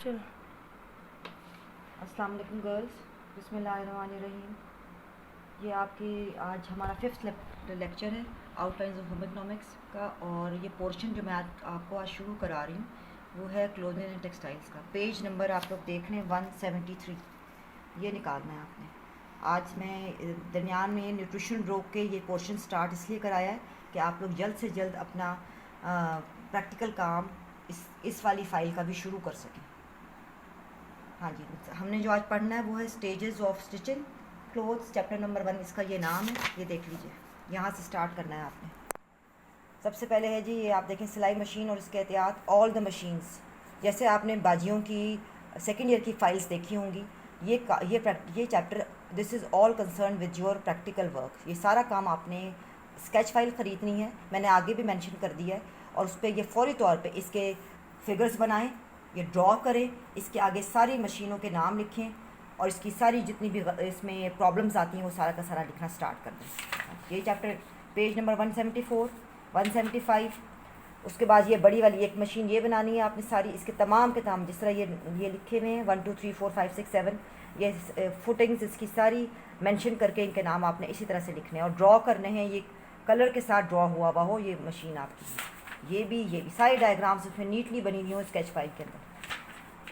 चलो। अस्सलाम वालेकुम गर्ल्स, बिस्मिल्लाहिर्रहमानिर्रहीम। ये आपकी आज हमारा फिफ्थ लेक्चर है आउटलाइंस ऑफ होम इकोनॉमिक्स का, और ये पोर्शन जो मैं आपको आज शुरू करा रही हूँ वो है क्लोथिंग एंड टेक्सटाइल्स का। पेज नंबर आप लोग देख लें 173, ये निकालना है आपने। आज मैं दरमियान में न्यूट्रिशन रोक के ये पोर्शन स्टार्ट इसलिए कराया है कि आप लोग जल्द से जल्द अपना प्रैक्टिकल काम इस वाली फ़ाइल का भी शुरू कर सकें। हाँ जी, हमने जो आज पढ़ना है वो है stages of stitching clothes, chapter number 1 इसका ये नाम है। ये देख लीजिए, यहाँ से स्टार्ट करना है आपने। सबसे पहले है जी, ये आप देखें सिलाई मशीन और इसके एहतियात ऑल द मशीन्स। जैसे आपने बाजियों की सेकेंड ईयर की फ़ाइल्स देखी होंगी, ये chapter this is all concern with your practical work. ये सारा काम आपने स्केच फाइल ख़रीदनी है, मैंने आगे भी मेंशन कर दिया है, और उस पर ये फौरी तौर पे इसके फिगर्स बनाएं, ये ड्रॉ करें, इसके आगे सारी मशीनों के नाम लिखें, और इसकी सारी जितनी भी इसमें प्रॉब्लम्स आती हैं वो सारा का सारा लिखना स्टार्ट कर दें। ये चैप्टर पेज नंबर 174, 175। उसके बाद ये बड़ी वाली एक मशीन ये बनानी है आपने सारी, इसके तमाम के तमाम जिस तरह ये लिखे हुए हैं 1 2 3 4 5 6 7, ये फुटिंग्स इसकी सारी मेंशन करके इनके नाम आपने इसी तरह से लिखने हैं और ड्रॉ करने हैं। ये कलर के साथ ड्रॉ हुआ हुआ हो ये मशीन आपकी, ये भी सारी डायग्राम्स इसमें नीटली बनी हुई हो स्केच फाइल के अंदर।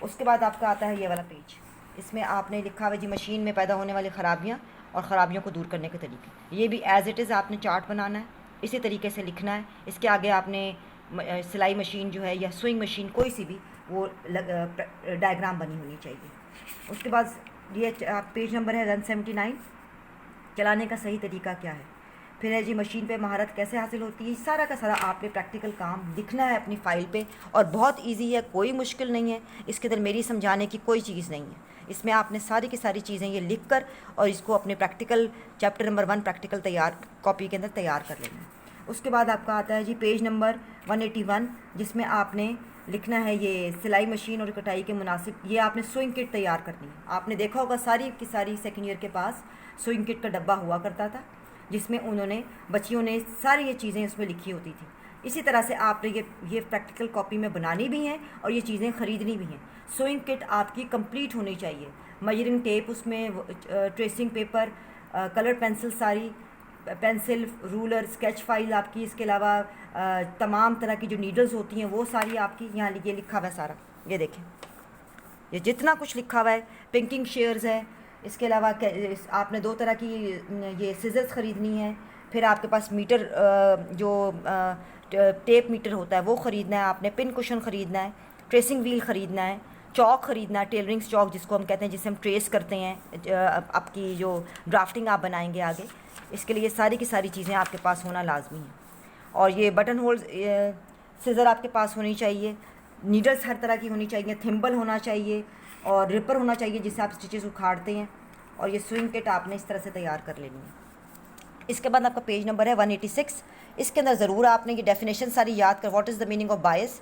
उसके बाद आपका आता है ये वाला पेज, इसमें आपने लिखा हुआ जी मशीन में पैदा होने वाली ख़राबियाँ और ख़राबियों को दूर करने के तरीके। ये भी एज़ इट इज़ आपने चार्ट बनाना है, इसी तरीके से लिखना है। इसके आगे आपने सिलाई मशीन जो है या स्विंग मशीन कोई सी भी वो डायग्राम बनी होनी चाहिए। उसके बाद ये पेज नंबर है 179, चलाने का सही तरीका क्या है। फिर है जी मशीन पे महारत कैसे हासिल होती है। सारा का सारा आपने प्रैक्टिकल काम लिखना है अपनी फ़ाइल पे, और बहुत इजी है, कोई मुश्किल नहीं है इसके अंदर, मेरी समझाने की कोई चीज़ नहीं है। इसमें आपने सारी की सारी चीज़ें ये लिख कर और इसको अपने प्रैक्टिकल चैप्टर नंबर 1 प्रैक्टिकल तैयार कॉपी के अंदर तैयार कर लेना है। उसके बाद आपका आता है जी पेज नंबर 181, जिसमें आपने लिखना है ये सिलाई मशीन और कटाई के मुनासिब, ये आपने स्विंग किट तैयार करनी है। आपने देखा होगा सारी की सारी सेकेंड ईयर के पास स्विंग किट का डब्बा हुआ करता था, जिसमें उन्होंने बच्चियों ने सारी ये चीज़ें उसमें लिखी होती थी। इसी तरह से आपने ये प्रैक्टिकल कॉपी में बनानी भी हैं और ये चीज़ें ख़रीदनी भी हैं। स्विंग किट आपकी कंप्लीट होनी चाहिए, मजरिंग टेप उसमें, ट्रेसिंग पेपर, कलर पेंसिल सारी, पेंसिल, रूलर, स्केच फाइल आपकी, इसके अलावा तमाम तरह की जो नीडल्स होती हैं वो सारी आपकी। यहाँ ये लिखा हुआ है सारा, ये देखें, ये जितना कुछ लिखा हुआ है। पिंकिंग शेयर्स है, इसके अलावा आपने 2 तरह की ये सिजर्स ख़रीदनी है। फिर आपके पास मीटर, जो टेप मीटर होता है वो ख़रीदना है आपने, पिन कुशन ख़रीदना है, ट्रेसिंग व्हील ख़रीदना है, चौक ख़रीदना है, टेलरिंग चौक जिसको हम कहते हैं, जिससे हम ट्रेस करते हैं आपकी जो ड्राफ्टिंग आप बनाएंगे आगे, इसके लिए सारी की सारी चीज़ें आपके पास होना लाजमी है। और ये बटन होल सिज़र आपके पास होनी चाहिए, नीडल्स हर तरह की होनी चाहिए, थिम्बल होना चाहिए और रिपर होना चाहिए जिससे आप स्टिचेस उखाड़ते हैं, और ये स्विंग किट आपने इस तरह से तैयार कर लेनी है। इसके बाद आपका पेज नंबर है 186, इसके अंदर ज़रूर आपने ये डेफिनेशन सारी याद कर, what is the meaning of bias,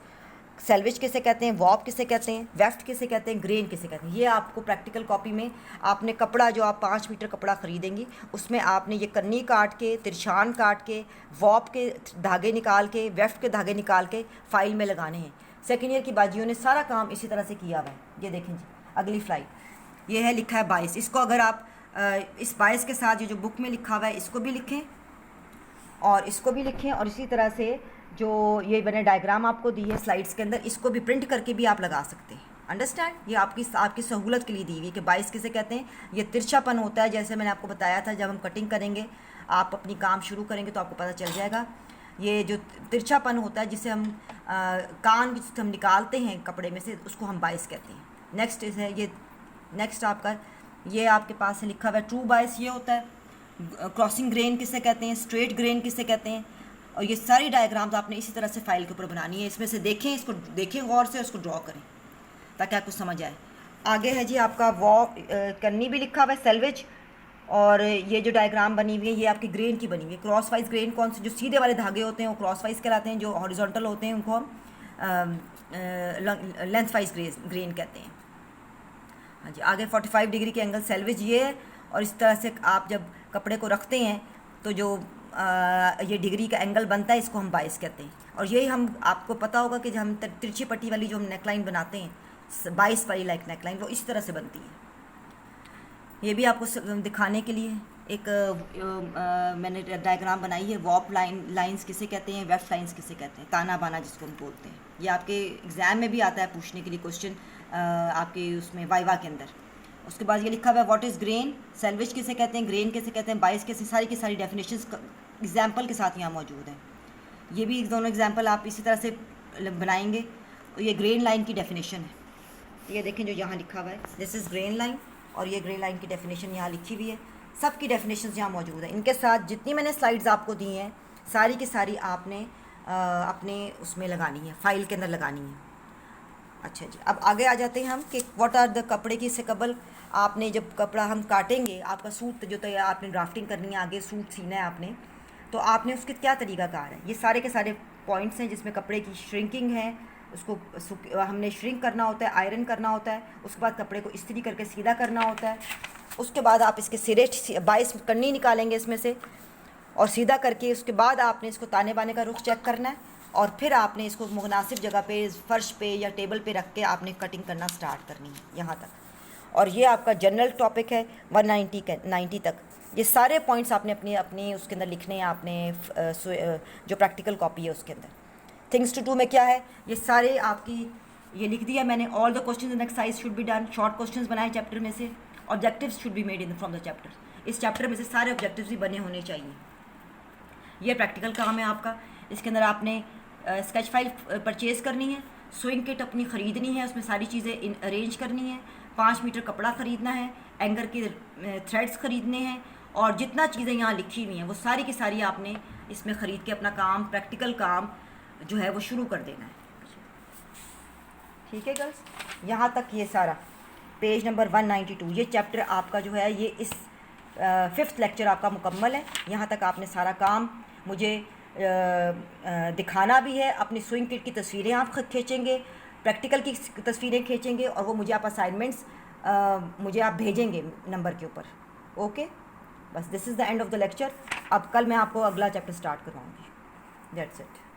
salvage किसे कहते हैं, वॉप किसे कहते हैं, वेफ्ट किसे कहते हैं, ग्रेन किसे कहते हैं। ये आपको प्रैक्टिकल कॉपी में आपने कपड़ा जो आप 5 मीटर कपड़ा ख़रीदेंगी उसमें आपने ये कन्नी काट के, तिरछान काट के, वॉप के धागे निकाल के, वेफ्ट के धागे निकाल के फ़ाइल में लगाने हैं। सेकेंड ईयर की बाजियों ने सारा काम इसी तरह से किया हुआ है। ये देखें जी, अगली फ्लाइट ये है, लिखा है बायस। इसको अगर आप इस बायस के साथ ये जो बुक में लिखा हुआ है इसको भी लिखें और इसको भी लिखें, और इसी तरह से जो ये मैंने डायग्राम आपको दी है स्लाइड्स के अंदर, इसको भी प्रिंट करके भी आप लगा सकते हैं। अंडरस्टैंड, ये आपकी सहूलत के लिए दी हुई है कि बायस किसे कहते हैं। ये तिरछापन होता है, जैसे मैंने आपको बताया था, जब हम कटिंग करेंगे, आप अपनी काम शुरू करेंगे तो आपको पता चल जाएगा। ये जो तिरछापन होता है जिसे हम कान जिसे हम निकालते हैं कपड़े में से, उसको हम बायस कहते हैं। नेक्स्ट है ये, नेक्स्ट आपका ये आपके पास है लिखा हुआ है ट्रू बायस, ये होता है। क्रॉसिंग ग्रेन किसे कहते हैं, स्ट्रेट ग्रेन किसे कहते हैं, और ये सारी डायग्राम्स आपने इसी तरह से फाइल के ऊपर बनानी है। इसमें से देखें, इसको देखें गौर से, उसको ड्रॉ करें ताकि आपको समझ आए। आगे है जी आपका कन्नी भी लिखा हुआ है, सेल्वेज, और ये जो डायग्राम बनी हुई है ये आपकी ग्रेन की बनी हुई है। क्रॉस वाइज ग्रेन कौन से, जो सीधे वाले धागे होते हैं वो क्रॉस वाइज कहलाते हैं, जो हॉरिजॉन्टल होते हैं उनको हम लेंथ वाइज ग्रेन कहते हैं। हाँ जी, आगे 45 डिग्री के एंगल सेल्वेज ये है, और इस तरह से आप जब कपड़े को रखते हैं तो जो ये डिग्री का एंगल बनता है इसको हम बायस कहते हैं। और यही हम आपको पता होगा कि जब हम तिरछी पट्टी वाली जो हम नेकलाइन बनाते हैं 22 वाली नेकलाइन वो इस तरह से बनती है। ये भी आपको दिखाने के लिए एक मैंने डायग्राम बनाई है। वॉप लाइंस किसे कहते हैं, वेफ्ट लाइंस किसे कहते हैं, ताना बाना जिसको हम बोलते हैं। ये आपके एग्ज़ाम में भी आता है पूछने के लिए क्वेश्चन, आपके उसमें वाइवा के अंदर। उसके बाद ये लिखा हुआ है व्हाट इज़ ग्रेन, सैलवेज किसे कहते हैं, ग्रेन किसे कहते हैं, बाइस कैसे, सारी की सारी डेफिनेशंस एग्जाम्पल के साथ यहाँ मौजूद हैं। ये भी दोनों एग्जाम्पल आप इसी तरह से बनाएंगे। और ये ग्रेन लाइन की डेफिनेशन है, ये देखें जो यहाँ लिखा हुआ है, दिस इज़ ग्रेन लाइन, और ये ग्रेन लाइन की डेफिनेशन यहाँ लिखी हुई है। सब की डेफिनेशंस यहाँ मौजूद है। इनके साथ जितनी मैंने स्लाइड्स आपको दी हैं सारी की सारी आपने अपने उसमें लगानी है, फाइल के अंदर लगानी है। अच्छा जी, अब आगे आ जाते हैं हम कि व्हाट आर द कपड़े की से कबल। आपने जब कपड़ा हम काटेंगे, आपका सूट जो तैयार आपने ड्राफ्टिंग करनी है, आगे सूट सीना है आपने, तो आपने उसके क्या तरीक़ाकार है। ये सारे के सारे पॉइंट्स हैं जिसमें कपड़े की श्रिंकिंग है, उसको हमने श्रिंक करना होता है, आयरन करना होता है, उसके बाद कपड़े को इस्त्री करके सीधा करना होता है। उसके बाद आप इसके सिरे 22 कन्नी निकालेंगे इसमें से, और सीधा करके उसके बाद आपने इसको ताने बाने का रुख चेक करना है, और फिर आपने इसको मुनासिब जगह पे, फर्श पे या टेबल पे रख के आपने कटिंग करना स्टार्ट करनी है यहाँ तक। और ये आपका जनरल टॉपिक है 190 तक। ये सारे पॉइंट्स आपने अपनी उसके अंदर लिखने हैं आपने, जो प्रैक्टिकल कॉपी है उसके अंदर। थिंग्स टू डू में क्या है, ये सारे आपकी ये लिख दिया मैंने। All the questions in exercise should be done, short questions बनाए चैप्टर में से, objectives should be made in from the chapter. इस चैप्टर में से सारे ऑब्जेक्टिव्स भी बने होने चाहिए। ये प्रैक्टिकल काम है आपका। इसके अंदर आपने स्केच फाइल परचेज़ करनी है, स्विंग किट अपनी ख़रीदनी है, उसमें सारी चीज़ें अरेंज करनी है, 5 मीटर कपड़ा ख़रीदना है, एंगर के थ्रेड्स ख़रीदने हैं, और जितना चीज़ें यहाँ लिखी हुई हैं वो सारी की सारी आपने इसमें ख़रीद के अपना काम, प्रैक्टिकल काम जो है वो शुरू कर देना है। ठीक है गर्ल्स, यहाँ तक ये सारा पेज नंबर 192, ये चैप्टर आपका जो है, ये इस 5th लेक्चर आपका मुकम्मल है। यहाँ तक आपने सारा काम मुझे दिखाना भी है। अपनी स्विंग किट की तस्वीरें आप खींचेंगे, प्रैक्टिकल की तस्वीरें खींचेंगे, और वो मुझे आप असाइनमेंट्स मुझे आप भेजेंगे नंबर के ऊपर। ओके, बस this is the end of the lecture. अब कल मैं आपको अगला चैप्टर स्टार्ट करवाऊँगी। That's it.